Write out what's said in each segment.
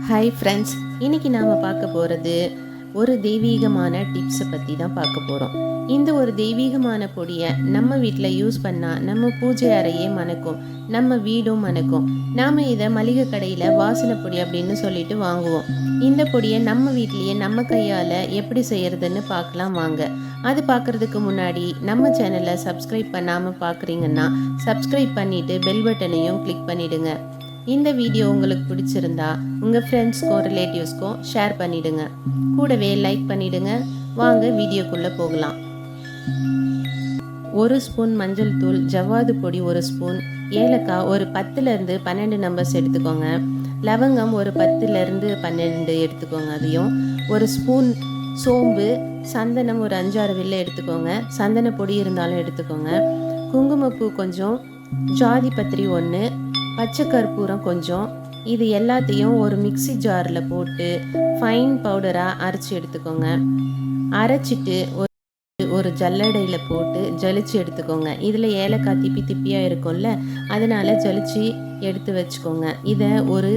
Hi friends, இன்னைக்கு நாம் பார்க்க போகிறது ஒரு தெய்வீகமான டிப்ஸை பற்றி தான் பார்க்க போகிறோம். இந்த ஒரு தெய்வீகமான பொடியை நம்ம வீட்டில் யூஸ் பண்ணால் நம்ம பூஜை அறையே மணக்கும், நம்ம வீடும் மணக்கும். நாம் இதை மளிகை கடையில் வாசனை பொடி அப்படின்னு சொல்லிட்டு வாங்குவோம். இந்த பொடியை நம்ம வீட்லேயே நம்ம கையால் எப்படி செய்கிறதுன்னு பார்க்கலாம் வாங்க. அது பார்க்குறதுக்கு முன்னாடி நம்ம சேனலை சப்ஸ்கிரைப் பண்ணாமல் பார்க்குறீங்கன்னா சப்ஸ்கிரைப் பண்ணிவிட்டு பெல் பட்டனையும் கிளிக் பண்ணிவிடுங்க. இந்த வீடியோ உங்களுக்கு பிடிச்சிருந்தா உங்கள் ஃப்ரெண்ட்ஸ்க்கும் ரிலேட்டிவ்ஸ்க்கும் ஷேர் பண்ணிவிடுங்க. கூடவே லைக் பண்ணிவிடுங்க. வாங்க வீடியோக்குள்ளே போகலாம். 1 ஸ்பூன் மஞ்சள் தூள், ஜவ்வாது பொடி 1 ஸ்பூன், ஏலக்காய் ஒரு 10லேருந்து 12 நம்பர்ஸ் எடுத்துக்கோங்க. லவங்கம் ஒரு 10லேருந்து 12 எடுத்துக்கோங்க. அதையும் 1 ஸ்பூன் சோம்பு, சந்தனம் ஒரு 5-6 வில்லை எடுத்துக்கோங்க. சந்தன பொடி இருந்தாலும் எடுத்துக்கோங்க. குங்குமப்பூ கொஞ்சம், ஜாதி பத்திரி 1, பச்சை கற்பூரம் கொஞ்சம். இது எல்லாத்தையும் ஒரு மிக்சி ஜாரில் போட்டு ஃபைன் பவுடராக அரைச்சி எடுத்துக்கோங்க. அரைச்சிட்டு ஒரு ஜல்லடையில் போட்டு ஜலிச்சு எடுத்துக்கோங்க. இதில் ஏலக்காய் திப்பி திப்பியாக இருக்கும்ல, அதனால் ஜலிச்சு எடுத்து வச்சுக்கோங்க. இதை ஒரு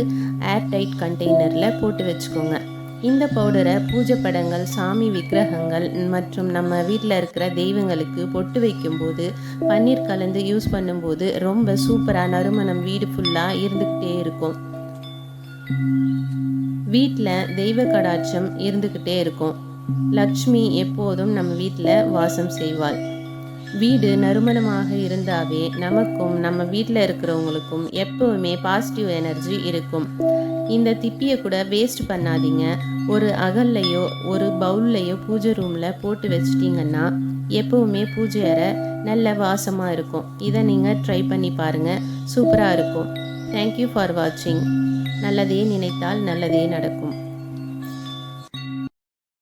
ஏர்டைட் கண்டெய்னரில் போட்டு வச்சுக்கோங்க. இந்த பவுடரை பூஜை படங்கள், சாமி விக்கிரகங்கள் மற்றும் நம்ம வீட்டில் இருக்கிற தெய்வங்களுக்கு பொட்டு வைக்கும்போது பன்னீர் கலந்து யூஸ் பண்ணும்போது ரொம்ப சூப்பராக நறுமணம் வீடு ஃபுல்லாக இருந்துக்கிட்டே இருக்கும். வீட்டில் தெய்வ கடாட்சம் இருந்துக்கிட்டே இருக்கும். லக்ஷ்மி எப்போதும் நம்ம வீட்டில் வாசம் செய்வாள். வீடு நறுமணமாக இருந்தாவே நமக்கும் நம்ம வீட்டில் இருக்கிறவங்களுக்கும் எப்போவுமே பாசிட்டிவ் எனர்ஜி இருக்கும். இந்த திப்பியை கூட வேஸ்ட் பண்ணாதீங்க. ஒரு அகல்லையோ ஒரு பவுல்லையோ பூஜை ரூமில் போட்டு வச்சிட்டிங்கன்னா எப்போவுமே பூஜை அறை நல்ல வாசமாக இருக்கும். இதை நீங்கள் ட்ரை பண்ணி பாருங்கள், சூப்பராக இருக்கும். தேங்க்யூ ஃபார் வாட்சிங். நல்லதே நினைத்தால் நல்லதே நடக்கும்.